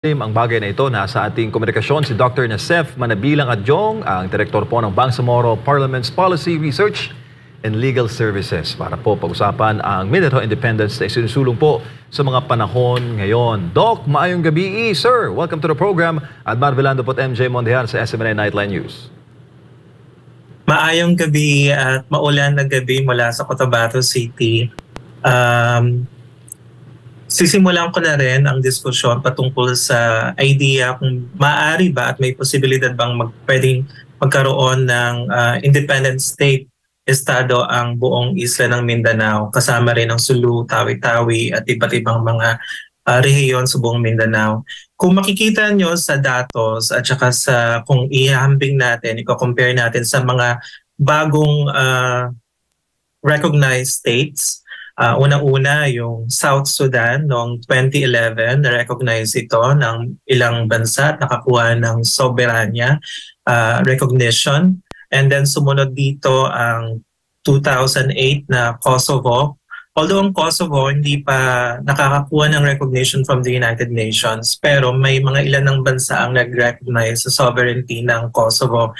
Ang bagay na ito, nasa ating komunikasyon si Dr. Nasef Manabilang Adjong, ang direktor po ng Bangsamoro Parliament's Policy Research and Legal Services para po pag-usapan ang Mindanao Independence na isinusulong po sa mga panahon ngayon. Doc, maayong gabi, sir. Welcome to the program. Admar Velando po at MJ Mondejar sa SMNI Nightline News. Maayong gabi at maulan na gabi mula sa Cotabato City. Sisimulan ko na rin ang diskusyon patungkol sa idea kung maaari ba at may posibilidad bang pwedeng magkaroon ng independent state estado ang buong isla ng Mindanao, kasama rin ang Sulu, Tawi-Tawi at iba't ibang mga rehiyon sa buong Mindanao. Kung makikita nyo sa datos at saka sa kung ihahambing natin, i-compare natin sa mga bagong recognized states. Unang-una, yung South Sudan noong 2011, na-recognize ito ng ilang bansa at nakakuha ng soberanya recognition. And then sumunod dito ang 2008 na Kosovo. Although ang Kosovo hindi pa nakakakuha ng recognition from the United Nations, pero may mga ilan ng bansa ang nag-recognize sa sovereignty ng Kosovo.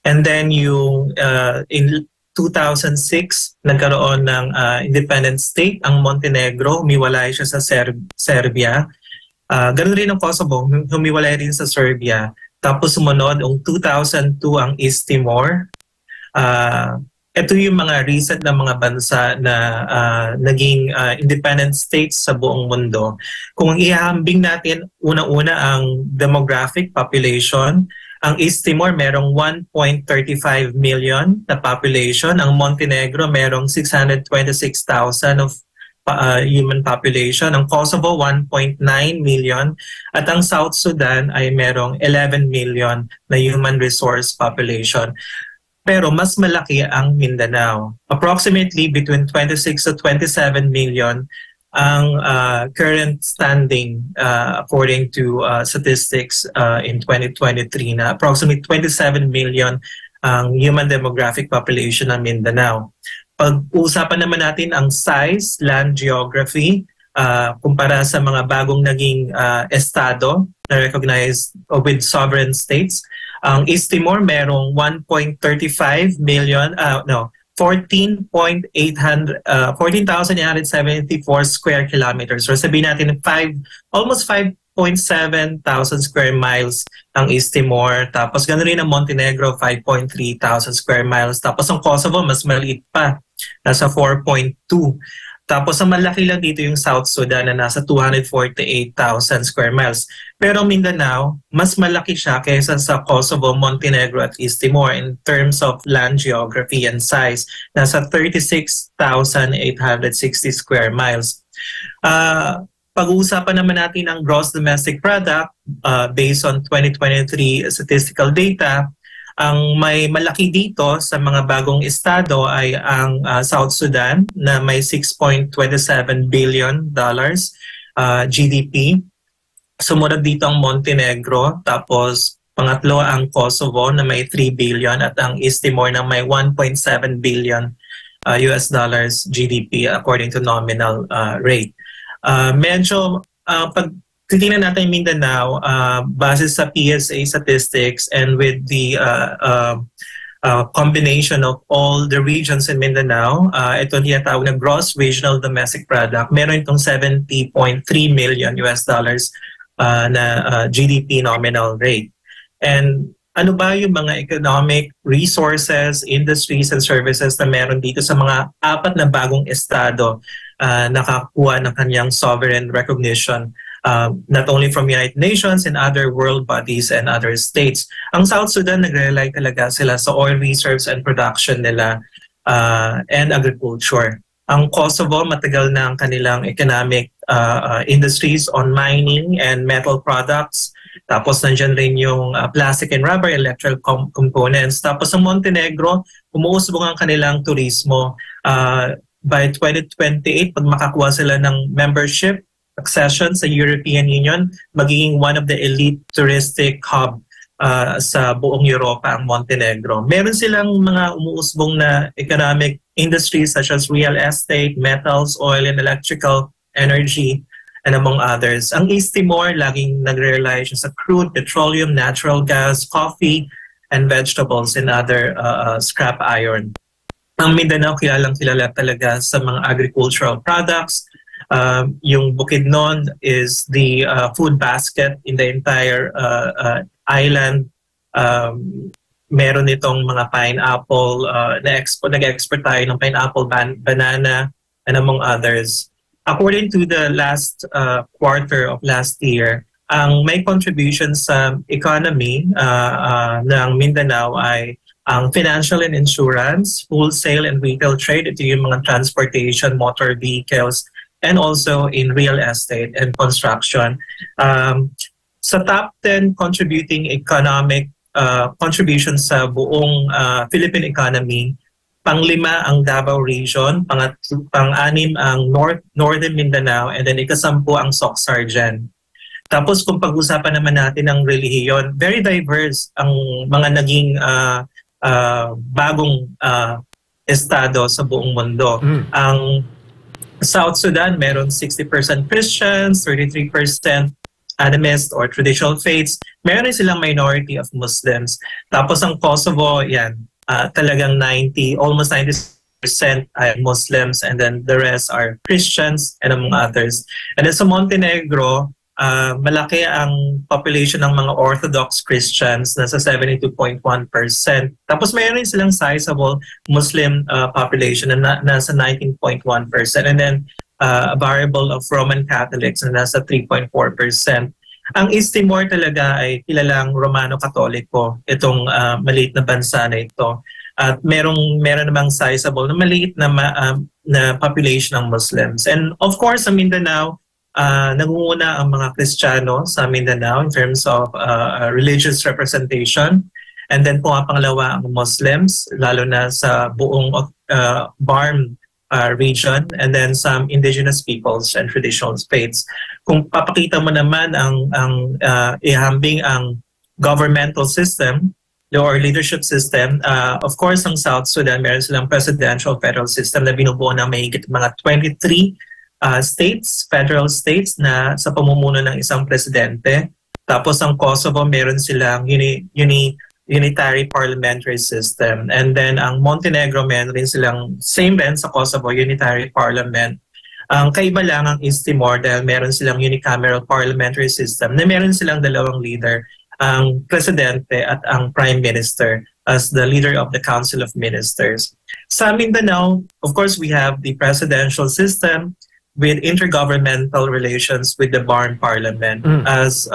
And then yung in 2006, nagkaroon ng independent state ang Montenegro, humiwalay siya sa Serbia. Ganun rin ang Kosovo, humiwalay rin sa Serbia. Tapos sumunod, ang 2002 ang East Timor. Ito yung mga recent na mga bansa na naging independent states sa buong mundo. Kung ihahambing natin, una-una ang demographic population, ang East Timor merong 1.35 million na population. Ang Montenegro merong 626,000 of human population. Ang Kosovo 1.9 million. At ang South Sudan ay merong 11 million na human resource population. Pero mas malaki ang Mindanao. Approximately between 26 to 27 million ang current standing according to statistics in 2023 na approximately 27 million ang human demographic population ng Mindanao. Pag-uusapan naman natin ang size, land geography, kumpara sa mga bagong naging estado na recognized with sovereign states. Ang East Timor merong 1.35 million, 14,874 square kilometers. So sabihin natin almost 5.7 thousand square miles ang East Timor. Tapos ganoon rin ang Montenegro, 5.3 thousand square miles. Tapos ang Kosovo, mas maliit pa, nasa 4.2. Tapos ang malaki lang dito yung South Sudan na nasa 248,000 square miles. Pero Mindanao, mas malaki siya kaysa sa Kosovo, Montenegro at East Timor in terms of land geography and size. Nasa 36,860 square miles. Pag-uusapan naman natin ang gross domestic product based on 2023 statistical data. Ang may malaki dito sa mga bagong estado ay ang South Sudan na may $6.27 billion GDP. Sumunod dito ang Montenegro, tapos pangatlo ang Kosovo na may 3 billion at ang East Timor na may 1.7 billion US dollars GDP according to nominal rate. Medyo pag titingnan natin Mindanao, base sa PSA statistics and with the combination of all the regions in Mindanao, ito tinatawag na gross regional domestic product. Meron itong 70.3 million US dollars na GDP nominal rate. And ano ba yung mga economic resources, industries, and services na meron dito sa mga apat na bagong estado nakakuha ng kanyang sovereign recognition? Not only from United Nations and other world bodies and other states. Ang South Sudan, nag-rely talaga sila sa oil reserves and production nila and agriculture. Ang Kosovo, matagal na ang kanilang economic industries on mining and metal products. Tapos nandyan rin yung plastic and rubber electrical components. Tapos ang Montenegro, umuusbong ang kanilang turismo. By 2028, pag makakuha sila ng membership, accession sa European Union, magiging one of the elite touristic hub sa buong Europa ang Montenegro. Meron silang mga umuusbong na economic industries such as real estate, metals, oil and electrical energy, and among others. Ang East Timor, laging nagre-rely siya sa crude, petroleum, natural gas, coffee, and vegetables and other scrap iron. Ang Mindanao kilalang-kilala talaga sa mga agricultural products. Yung Bukidnon is the food basket in the entire island. Meron itong mga pineapple, nag-export tayo ng pineapple, banana, and among others. According to the last quarter of last year, ang may contribution sa economy ng Mindanao ay ang financial and insurance, wholesale and retail trade, ito yung mga transportation, motor vehicles, and also in real estate and construction. Sa top 10 contributing economic contributions sa buong Philippine economy, pang-5 ang Davao Region, pang-6 ang Northern Mindanao, and then ika-10 ang Soc-Sargen. Tapos kung pag-usapan naman natin ang relihiyon, very diverse ang mga naging bagong estado sa buong mundo. Ang South Sudan, meron 60% Christians, 33% animist or traditional faiths. Meron silang minority of Muslims. Tapos ang Kosovo, yan, talagang almost 90% ay Muslims, and then the rest are Christians and among others. And then sa Montenegro, malaki ang population ng mga Orthodox Christians, nasa 72.1%. Tapos mayroon silang sizable Muslim population na nasa 19.1%. And then a variable of Roman Catholics na nasa 3.4%. Ang East Timor talaga ay kilalang Romano-Katoliko, itong maliit na bansa na ito. At meron namang sizable na maliit na population ng Muslims. And of course, sa Mindanao, nangunguna ang mga Kristiyano sa Mindanao in terms of religious representation. And then pangalawa ang Muslims, lalo na sa buong Barm region, and then some indigenous peoples and traditional faiths. Kung papakita mo naman ang ihambing ang governmental system or leadership system, of course ang South Sudan, meron silang presidential federal system na binubuo ng mahigit mga 23 federal states na sa pamumuno ng isang presidente. Tapos ang Kosovo, meron silang unitary parliamentary system. And then ang Montenegro, meron rin silang same din sa Kosovo, unitary parliament. Ang kaiba lang ang East Timor dahil meron silang unicameral parliamentary system na meron silang dalawang leader, ang presidente at ang prime minister as the leader of the Council of Ministers. Sa Mindanao, of course, we have the presidential system with intergovernmental relations with the Barm Parliament as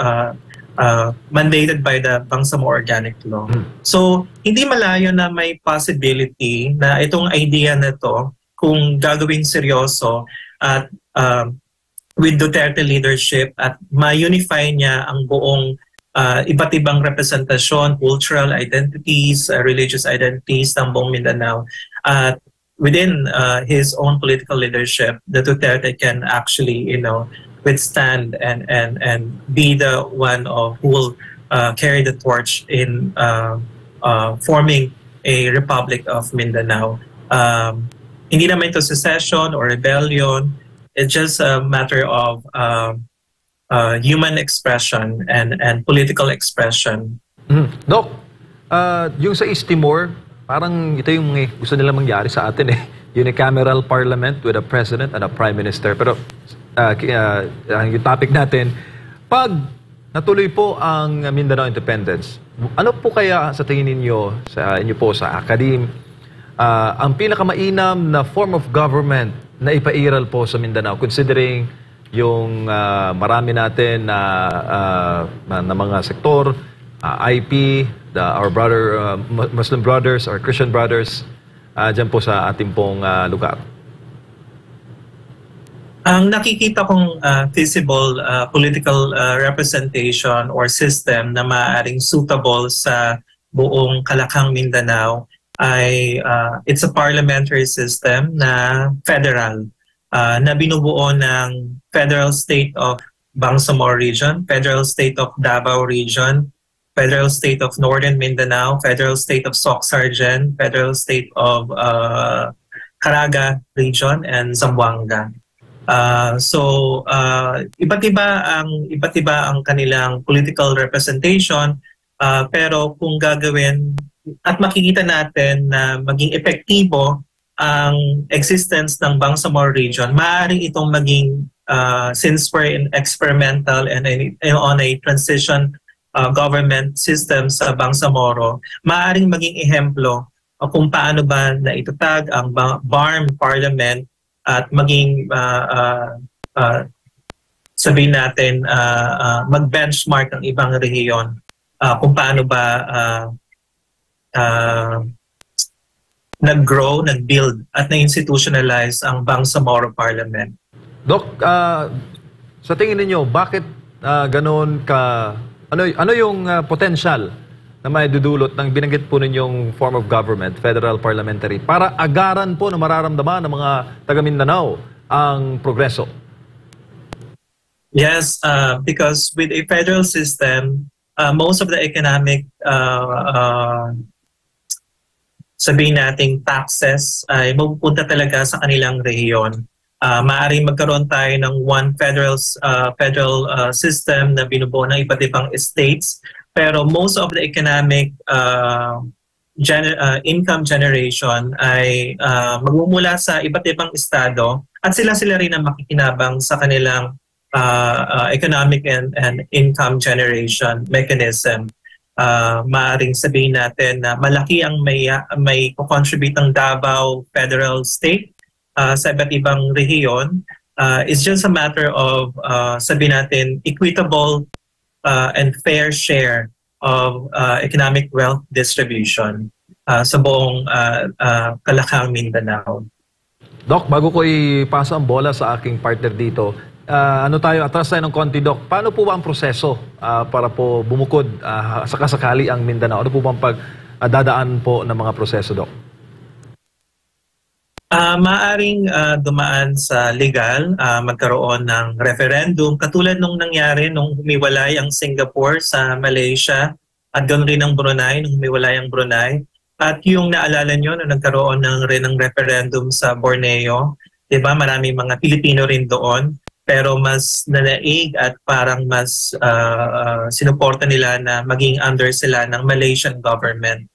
mandated by the Bangsamoro Organic Law. So, hindi malayo na may possibility na itong idea na to, kung gagawing seryoso at with Duterte leadership at ma-unify niya ang buong iba't ibang representasyon, cultural identities, religious identities ng buong Mindanao, at within his own political leadership, the Duterte can actually, withstand and be the one who will carry the torch in forming a Republic of Mindanao. Hindi naman ito secession or rebellion. It's just a matter of human expression and political expression. Doc, yung sa East Timor, parang ito yung gusto nila mangyari sa atin unicameral parliament with a president and a prime minister. Pero yung topic natin, pag natuloy po ang Mindanao Independence, ano po kaya sa tingin ninyo, sa inyo po sa academe, ang pinakamainam na form of government na ipairal po sa Mindanao, considering yung marami natin na mga sektor, IP, our Muslim brothers, our Christian brothers, dyan po sa ating pong lugar? Ang nakikita kong feasible political representation or system na maaaring suitable sa buong Kalakang Mindanao ay it's a parliamentary system na federal, na binubuo ng Federal State of Bangsamoro Region, Federal State of Davao Region, Federal State of Northern Mindanao, Federal State of Soc-Sargen, Federal State of Caraga Region, and Zamboanga. Iba't iba ang kanilang political representation, pero kung gagawin at makikita natin na maging epektibo ang existence ng Bangsamoro region, maaaring itong maging since we're in experimental and on a transition government system sa Bangsamoro, maaaring maging ehemplo kung paano ba naitatag ang BARM Parliament at maging sabihin natin mag-benchmark ang ibang rehiyon kung paano ba nag-grow, nag-build at na-institutionalize ang Bangsamoro Parliament. Doc, sa tingin ninyo, bakit ganoon ka, ano yung potential na may dudulot ng binanggit po ninyong form of government, federal parliamentary, para agaran po na mararamdaman ng mga taga Mindanao ang progreso? Yes, because with a federal system, most of the economic sabihin nating taxes ay mapupunta talaga sa kanilang rehiyon. Maaaring magkaroon tayo ng one federal system na binubuo ng iba't ibang states, pero most of the economic income generation ay magmumula sa iba't ibang estado at sila rin ang makikinabang sa kanilang economic and income generation mechanism. Maaaring sabihin natin na malaki ang may contribute ng Davao Federal State sa iba't ibang rehiyon. It's just a matter of sabihin natin equitable and fair share of economic wealth distribution sa buong Kalakang Mindanao. Doc, bago ko ipasa ang bola sa aking partner dito, atras tayo ng konti, Doc. Paano po ba ang proseso para po bumukod sakasakali ang Mindanao? Ano po bang pagdadaan po ng mga proseso, Doc? Maaring dumaan sa legal, magkaroon ng referendum, katulad nung nangyari nung humiwalay ang Singapore sa Malaysia at ganoon rin ang Brunei, nung humiwalay ang Brunei. At yung naalala nyo, nung nagkaroon ng referendum sa Borneo, diba, maraming mga Pilipino rin doon, pero mas nanaig at parang mas sinuporta nila na maging under sila ng Malaysian government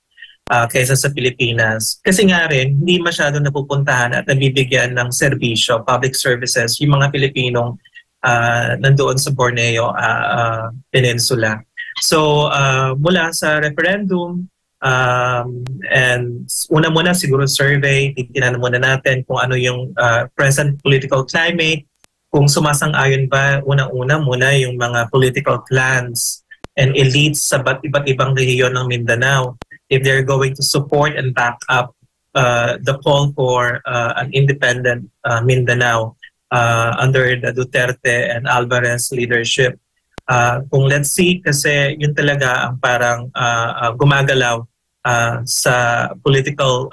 kaysa sa Pilipinas. Kasi nga rin, hindi masyado napupuntahan at nabibigyan ng serbisyo, public services, yung mga Pilipinong nandoon sa Borneo Peninsula. So, mula sa referendum, and una-muna siguro survey, titignan muna natin kung ano yung present political climate, kung sumasang-ayon ba, unang-una muna yung mga political clans and elites sa iba't ibang rehiyon ng Mindanao, if they're going to support and back up the call for an independent Mindanao under the Duterte and Alvarez leadership. Kung let's see, kasi yun talaga ang parang gumagalaw sa political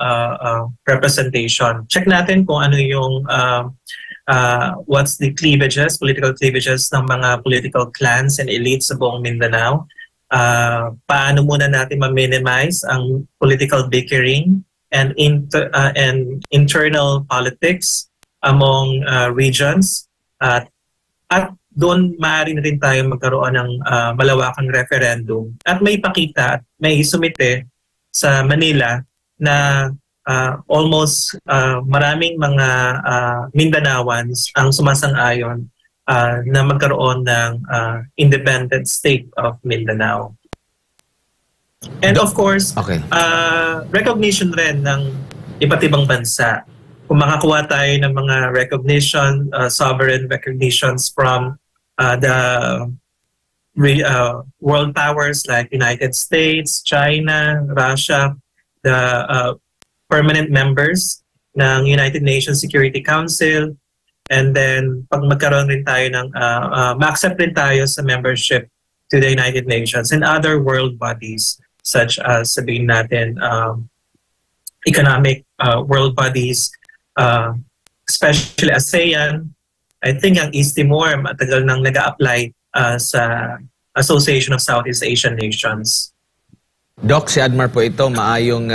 representation. Check natin kung ano yung what's the cleavages, political cleavages ng mga political clans and elites sa buong Mindanao. Paano muna natin ma-minimize ang political bickering and internal politics among regions at doon maaari rin tayo magkaroon ng malawakang referendum at may pakita at may sumite sa Manila na almost maraming mga Mindanaoans ang sumasang-ayon na magkaroon ng independent state of Mindanao. And of course, recognition rin ng iba't ibang bansa. Kung makakuha tayo ng mga recognition, sovereign recognitions from the world powers like United States, China, Russia, the permanent members ng United Nations Security Council, and then pag magkaroon rin tayo ng ma-accept rin tayo sa membership to the United Nations and other world bodies such as sabihin natin economic world bodies, especially ASEAN. I think ang East Timor matagal nang nag-a-apply sa Association of Southeast Asian Nations. Doc, si Admar po ito, maayong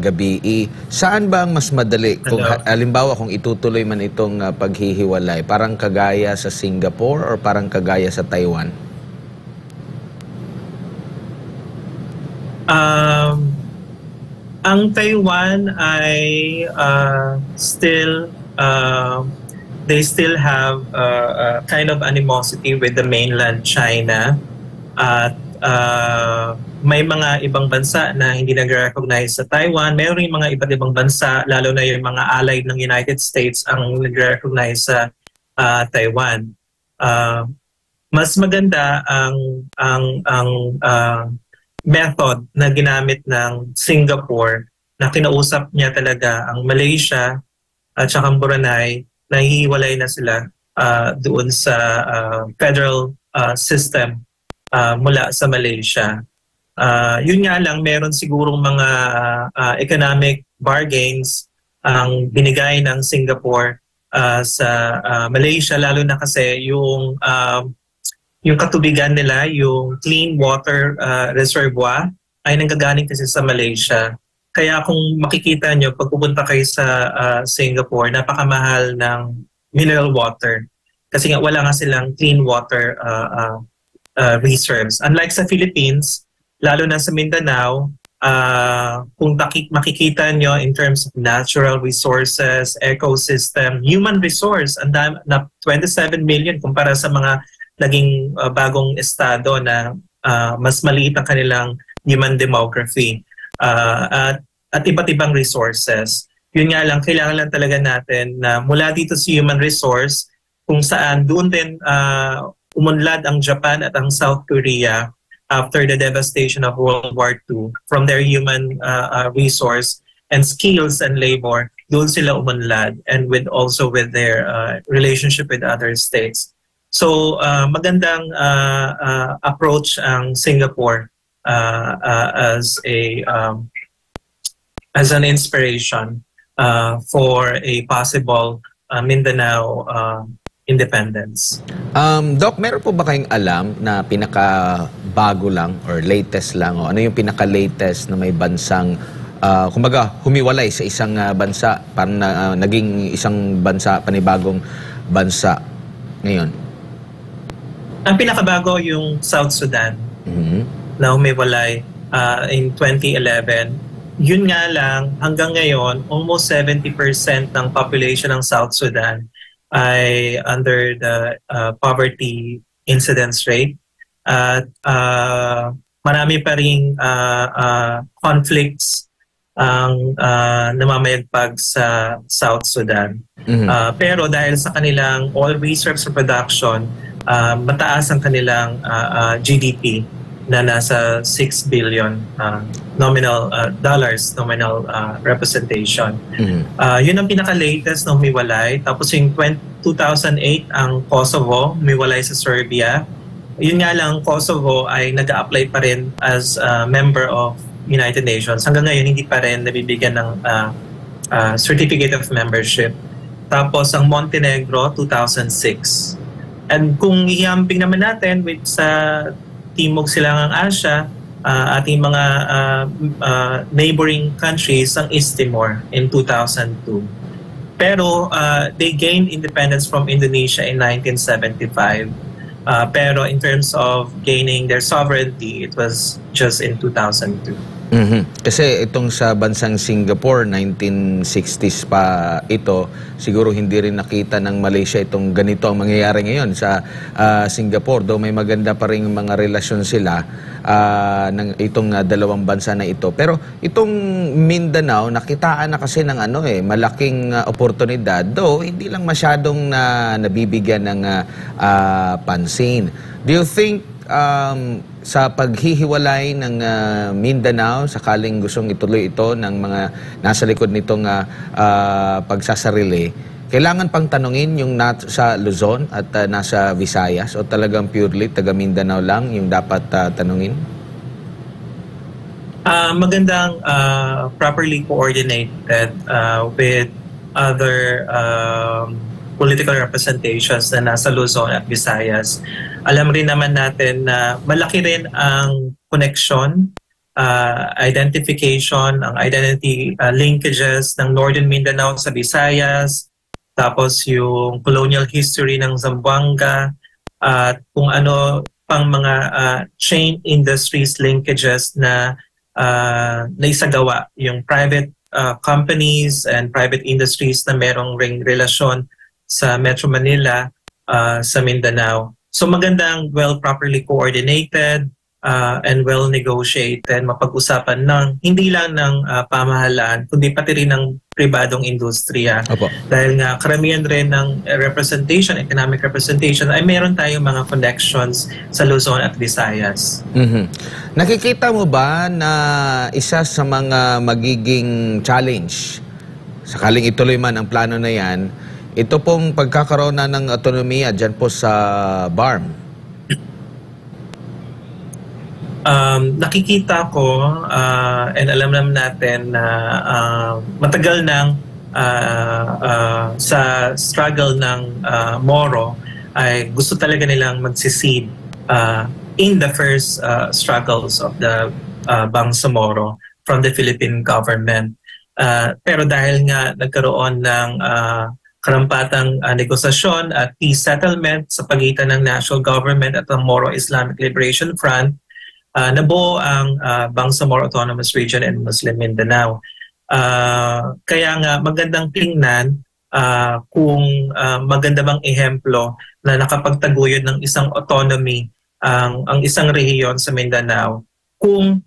gabi. Saan ba ang mas madali? Kung halimbawa, kung itutuloy man itong paghihiwalay, parang kagaya sa Singapore or parang kagaya sa Taiwan? Ang Taiwan ay they still have a kind of animosity with the mainland China. At may mga ibang bansa na hindi nag-recognize sa Taiwan. Mayroon yung mga iba't ibang bansa, lalo na yung mga allied ng United States ang nag-recognize sa Taiwan. Mas maganda ang method na ginamit ng Singapore na kinausap niya talaga ang Malaysia at saka ang Brunei na hihiwalay na sila doon sa federal system mula sa Malaysia. Yun nga lang, meron sigurong mga economic bargains ang binigay ng Singapore sa Malaysia, lalo na kasi yung katubigan nila, yung clean water reservoir ay nanggagaling kasi sa Malaysia. Kaya kung makikita nyo, pag pupunta kayo sa Singapore, napakamahal ng mineral water. Kasi nga wala nga silang clean water reserves. Unlike sa Philippines, lalo na sa Mindanao, kung makikita nyo in terms of natural resources, ecosystem, human resource, na 27 million kumpara sa mga naging bagong estado na mas maliit ang kanilang human demography at iba't ibang resources. Yun nga lang, kailangan lang talaga natin na mula dito sa human resource, kung saan doon din umunlad ang Japan at ang South Korea after the devastation of World War II from their human resource and skills and labor, doon sila umunlad and also with their relationship with other states. So magandang approach ang Singapore as an inspiration for a possible Mindanao independence. Doc, meron po ba kayong alam na pinaka-bago lang or latest lang o ano yung pinaka-latest na may bansang kumbaga humiwalay sa isang bansa, parang naging isang bansa, panibagong bansa ngayon? Ang pinakabago yung South Sudan na humiwalay in 2011. Yun nga lang, hanggang ngayon, almost 70% ng population ng South Sudan ay under the poverty incidence rate. At marami pa rin conflicts ang namamayagpag sa South Sudan. Pero dahil sa kanilang oil reserves production, mataas ang kanilang GDP na nasa 6 billion nominal dollars, nominal representation. Yun ang pinaka-latest na humiwalay. Tapos yung 2008, ang Kosovo, humiwalay sa Serbia. Yun nga lang, Kosovo ay nag-a-apply pa rin as a member of United Nations. Hanggang ngayon, hindi pa rin nabibigyan ng certificate of membership. Tapos ang Montenegro, 2006. And kung ihamping naman natin with sa Timog Silangang Asya, ating mga neighboring countries, ang East Timor in 2002. Pero they gained independence from Indonesia in 1975. Pero in terms of gaining their sovereignty, it was just in 2002. Kasi itong sa bansang Singapore, 1960s pa ito, siguro hindi rin nakita ng Malaysia itong ganito ang mangyayari ngayon sa Singapore. Though may maganda pa rin mga relasyon sila ng itong dalawang bansa na ito. Pero itong Mindanao, nakitaan na kasi ng malaking oportunidad. Though hindi lang masyadong nabibigyan ng pansin. Do you think sa paghihiwalay ng Mindanao, sakaling gustong ituloy ito ng mga nasa likod nitong pagsasarili, kailangan pang tanungin yung sa Luzon at nasa Visayas o talagang purely taga Mindanao lang yung dapat tanungin? Magandang properly coordinated with other political representations na nasa Luzon at Visayas. Alam rin naman natin na malaki rin ang connection identification, ang identity linkages ng Northern Mindanao sa Visayas, tapos yung colonial history ng Zamboanga, at kung ano pang mga chain industries linkages na naisagawa, yung private companies and private industries na merong ring relasyon sa Metro Manila, sa Mindanao. So magandang well properly coordinated and well negotiated, mapag-usapan ng hindi lang ng pamahalaan kundi pati rin ng pribadong industriya. Opo. Dahil nga karamihan rin ng representation, economic representation, ay meron tayong mga connections sa Luzon at Visayas. Nakikita mo ba na isa sa mga magiging challenge, sakaling ituloy man ang plano na yan, ito pong pagkakaroon na ng autonomiya dyan po sa BARM? Nakikita ko and alam naman natin na matagal nang sa struggle ng Moro ay gusto talaga nilang magsisid in the first struggles of the Bangsamoro from the Philippine government. Pero dahil nga nagkaroon ng karampatang negosasyon at peace settlement sa pagitan ng national government at ang Moro Islamic Liberation Front, nabuo ang Bangsamoro Autonomous Region and Muslim Mindanao. Kaya nga magandang tingnan kung maganda bang ehemplo na nakapagtaguyod ng isang autonomy ang isang rehiyon sa Mindanao kung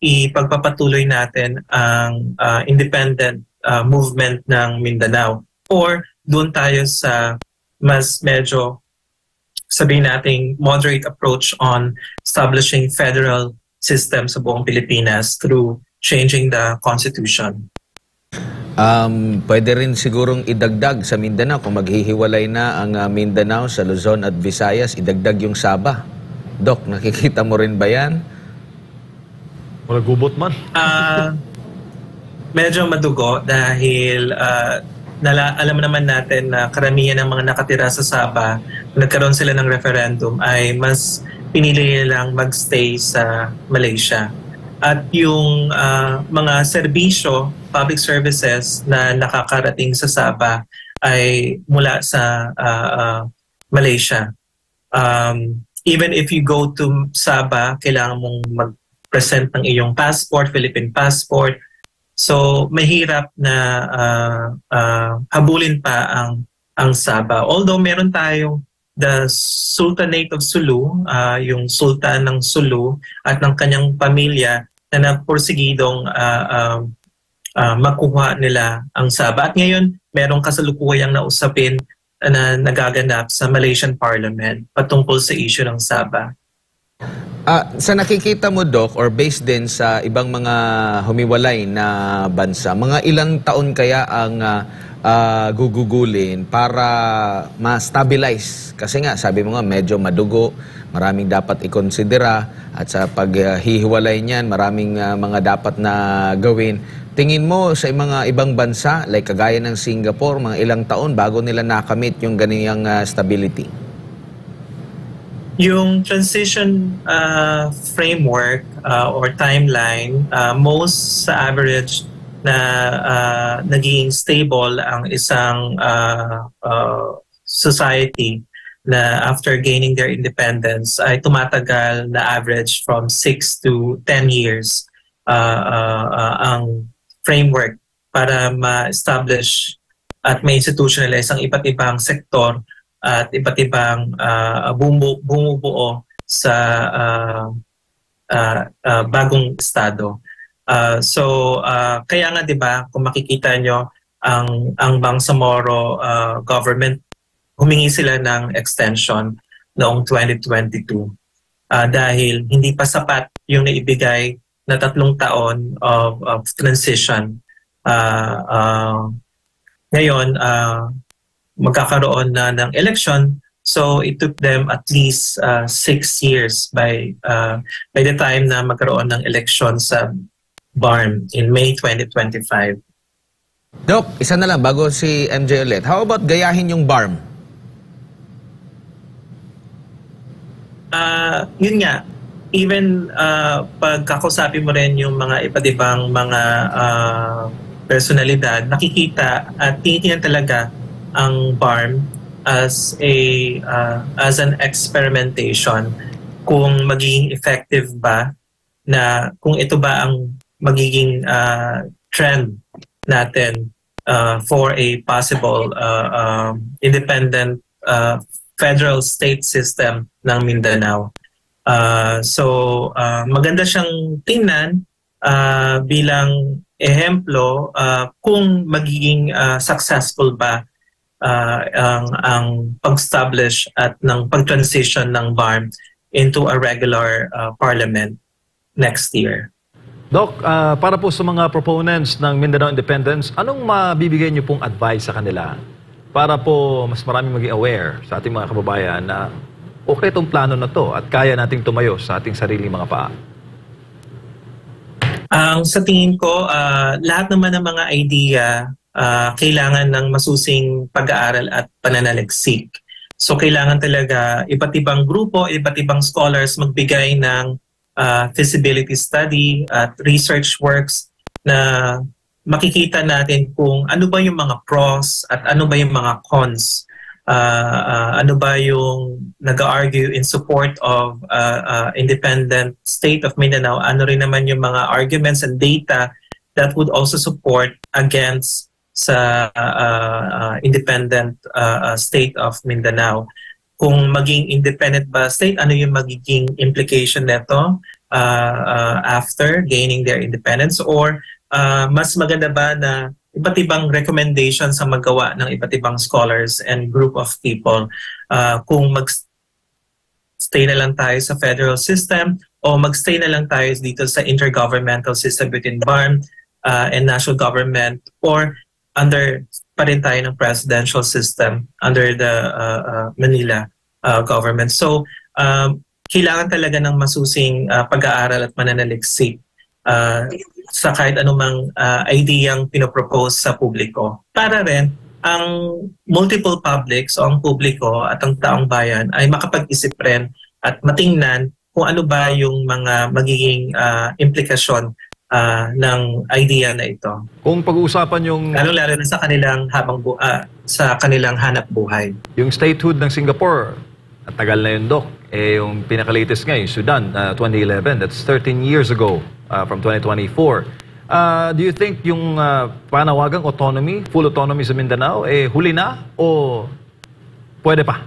ipagpapatuloy natin ang independent movement ng Mindanao, or doon tayo sa mas medyo sabihin nating moderate approach on establishing federal system sa buong Pilipinas through changing the constitution. Pwede rin sigurong idagdag sa Mindanao, kung maghihiwalay na ang Mindanao sa Luzon at Visayas, idagdag yung Sabah. Doc, nakikita mo rin ba yan? Wala gubot man. Medyo madugo dahil alam naman natin na karamihan ng mga nakatira sa Sabah, nagkaroon sila ng referendum, ay mas pinili nilang magstay sa Malaysia. At yung mga serbisyo, public services na nakakarating sa Sabah ay mula sa Malaysia. Even if you go to Sabah, kailangan mong mag-present ng iyong passport, Philippine passport. So mahirap na habulin pa ang Sabah. Although meron tayong the Sultanate of Sulu, yung Sultan ng Sulu at ng kanyang pamilya na napursigidong makuha nila ang Sabah. At ngayon merong kasalukuyang na usapin na nagaganap sa Malaysian Parliament patungkol sa issue ng Sabah. Sa nakikita mo, Doc, or based din sa ibang mga humiwalay na bansa, mga ilang taon kaya ang gugugulin para ma-stabilize? Kasi nga, sabi mo nga, medyo madugo, maraming dapat ikonsidera, at sa paghihiwalay niyan, maraming mga dapat na gawin. Tingin mo sa mga ibang bansa, like kagaya ng Singapore, mga ilang taon bago nila nakamit yung ganiyang stability? Yung transition framework or timeline, most sa average na naging stable ang isang society na after gaining their independence ay tumatagal na average from 6 to 10 years ang framework para ma-establish at ma-institutionalize ang iba't ibang sektor at iba't ibang bumubuo sa bagong estado. Kaya nga 'di ba, kung makikita nyo ang Bangsamoro government, humingi sila ng extension noong 2022 dahil hindi pa sapat yung naibigay na 3 taon of transition. Ngayon magkakaroon na ng election, so it took them at least 6 years by the time na magkaroon ng election sa BARM in May 2025. Doc, isa na lang bago si MJ ulit. How about gayahin yung BARM? Yun nga, even pag kakusapin mo rin yung mga iba't ibang mga personalidad, nakikita at tinitingnan talaga ang BARM as an experimentation kung magiging effective ba, na kung ito ba ang magiging trend natin for a possible independent federal state system ng Mindanao. So maganda siyang tingnan bilang ehemplo kung magiging successful ba ang pag-establish at ng pag-transition ng BARM into a regular parliament next year. Doc, para po sa mga proponents ng Mindanao Independence, anong mabibigay niyo pong advice sa kanila para po mas marami maging aware sa ating mga kababayan na okay itong plano na to at kaya nating tumayo sa ating sariling mga paa? Sa tingin ko, lahat naman ng mga idea kailangan ng masusing pag-aaral at pananaliksik. So kailangan talaga iba't ibang grupo, iba't ibang scholars magbigay ng feasibility study at research works na makikita natin kung ano ba yung mga pros at ano ba yung mga cons. Ano ba yung nag-argue in support of independent state of Mindanao, ano rin naman yung mga arguments and data that would also support against sa independent state of Mindanao. Kung maging independent ba state, ano yung magiging implication nito after gaining their independence, or mas maganda ba na iba't ibang recommendations ang magawa ng iba't ibang scholars and group of people kung mag-stay na lang tayo sa federal system o mag-stay na lang tayo dito sa intergovernmental system between BARM and national government, or under pa rin tayo ng presidential system under the Manila government. So kailangan talaga ng masusing pag-aaral at mananaliksik sa kahit anumang ideyang pinopropose sa publiko. Para rin ang multiple publics o ang publiko at ang taong bayan ay makapag-isip rin at matingnan kung ano ba yung mga magiging implikasyon ng idea na ito. Kung pag-uusapan yung lalo na sa kanilang sa kanilang hanap buhay. Yung statehood ng Singapore, at tagal na yun, Doc. Yung pinaka-latest nga, yung Sudan, 2011, that's 13 years ago from 2024. Do you think yung panawagang autonomy, full autonomy sa Mindanao, huli na o pwede pa?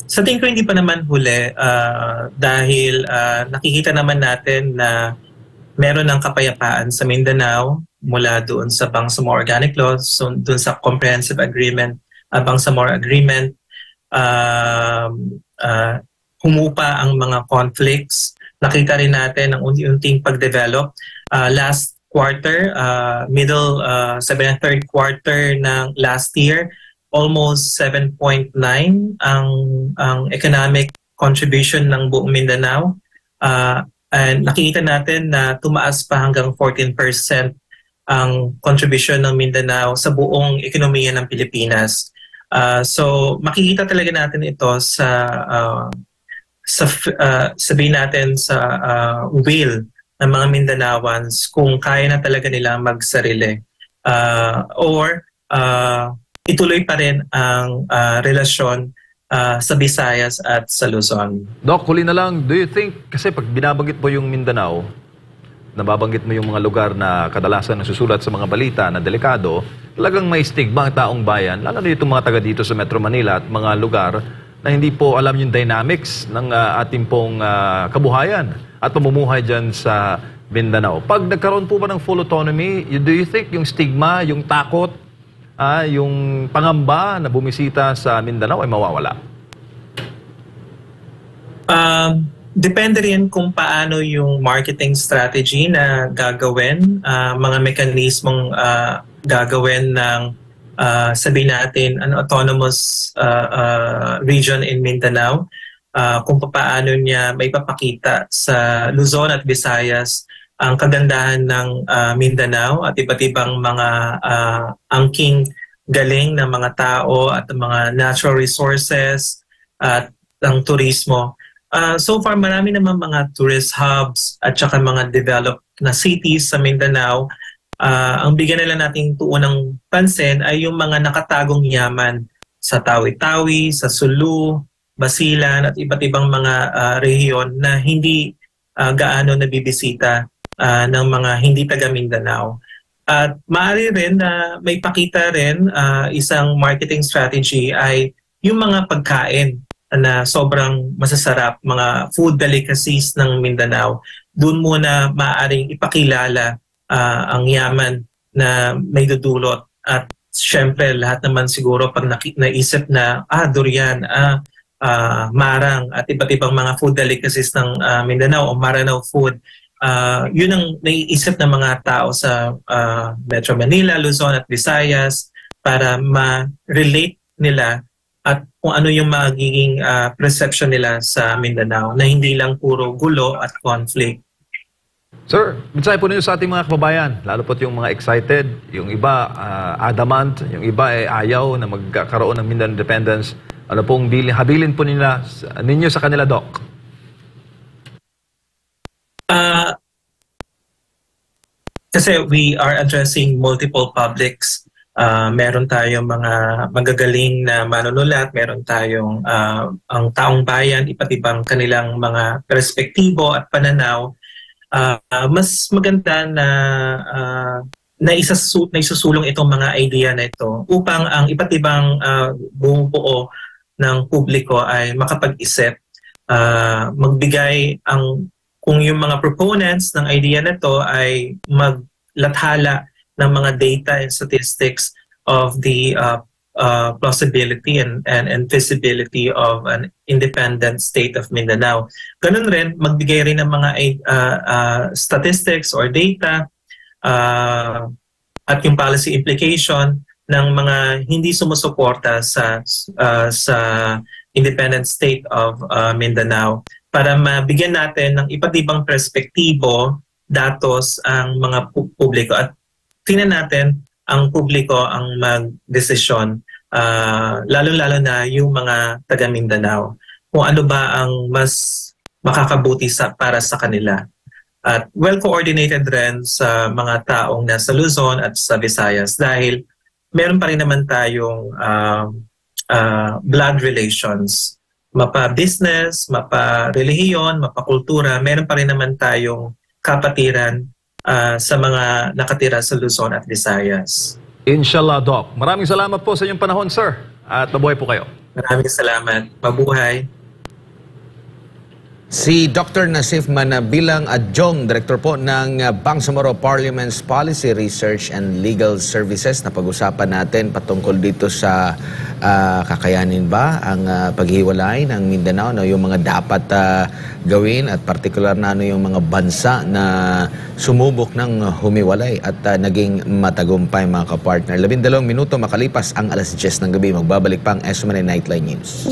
Sa tingin ko hindi pa naman huli dahil nakikita naman natin na meron ng kapayapaan sa Mindanao mula doon sa Bangsamoro Organic Law, so doon sa Comprehensive Agreement, Bangsamoro Agreement, humupa ang mga conflicts. Nakita rin natin ang unti-unting pag-develop. Last quarter, third quarter ng last year, almost 7.9 ang economic contribution ng buong Mindanao. And nakikita natin na tumaas pa hanggang 14% ang contribution ng Mindanao sa buong ekonomiya ng Pilipinas. So makikita talaga natin ito sa sabihin natin sa will ng mga Mindanaoans kung kaya na talaga nila magsarili or ituloy pa rin ang relasyon sa Visayas at sa Luzon. Doc, huli na lang, do you think, kasi pag binabanggit mo yung Mindanao, nababanggit mo yung mga lugar na kadalasan nasusulat sa mga balita na delikado, talagang may stigma ang taong bayan, lalo na itong mga taga dito sa Metro Manila at mga lugar na hindi po alam yung dynamics ng ating pong kabuhayan at pamumuhay dyan sa Mindanao. Pag nagkaroon po ba ng full autonomy, do you think yung stigma, yung takot, yung pangamba na bumisita sa Mindanao ay mawawala? Depende rin kung paano yung marketing strategy na gagawin, mga mekanismong gagawin ng sabihin natin an autonomous region in Mindanao, kung paano niya may papakita sa Luzon at Visayas ang kagandahan ng Mindanao at iba't ibang mga angking galing ng mga tao at mga natural resources at ng turismo. So far, marami naman mga tourist hubs at saka mga developed na cities sa Mindanao. Ang bigyan nila nating tuunang pansin ay yung mga nakatagong yaman sa Tawi-Tawi, sa Sulu, Basilan at iba't ibang mga rehiyon na hindi gaano nabibisita ng mga hindi taga Mindanao. At maaari rin na may pakita rin isang marketing strategy ay yung mga pagkain na sobrang masasarap, mga food delicacies ng Mindanao. Doon muna maaaring ipakilala ang yaman na may dudulot. At syempre lahat naman siguro pag naisip na durian, marang at iba't ibang mga food delicacies ng Mindanao o Maranao food, yun ang naiisip ng mga tao sa Metro Manila, Luzon at Visayas para ma-relate nila at kung ano yung magiging perception nila sa Mindanao na hindi lang puro gulo at conflict. Sir, mensahe po ninyo sa ating mga kababayan, lalo po yung mga excited, yung iba adamant, yung iba ayaw na magkaroon ng Mindanao Independence. Ano pong habilin po ninyo sa kanila, Doc? Kasi we are addressing multiple publics. Meron tayong mga magagaling na manunulat, meron tayong ang taong bayan, iba't ibang kanilang mga perspektibo at pananaw. Mas maganda na naisusulong itong mga idea na ito upang ang iba't ibang bumubuo ng publiko ay makapag-isip, magbigay kung yung mga proponents ng idea na ito ay maglathala ng mga data and statistics of the plausibility and feasibility of an independent state of Mindanao. Ganun rin, magbigay rin ng mga statistics or data at yung policy implication ng mga hindi sumusuporta sa independent state of Mindanao para mabigyan natin ng iba't ibang perspektibo, datos ang mga publiko at tingnan natin ang publiko ang magdesisyon, lalo-lalo na yung mga taga Mindanao, kung ano ba ang mas makakabuti para sa kanila. At well-coordinated rin sa mga taong nasa Luzon at sa Visayas dahil meron pa rin naman tayong blood relations. Mapa-business, mapa-relihiyon, mapa-kultura, meron pa rin naman tayong kapatiran sa mga nakatira sa Luzon at Visayas. Inshallah, Doc. Maraming salamat po sa inyong panahon, sir. At mabuhay po kayo. Maraming salamat. Mabuhay. Si Dr. Nasif Manabilang Adjong, Director po ng Bangsamoro Parliament's Policy Research and Legal Services. Napag-usapan natin patungkol dito sa kakayanin ba ang paghiwalay ng Mindanao, no, yung mga dapat gawin at partikular na ano yung mga bansa na sumubok ng humiwalay at naging matagumpay mga kapartner. 12 minuto makalipas ang alas 10 ng gabi. Magbabalik pang SMNA Nightline News.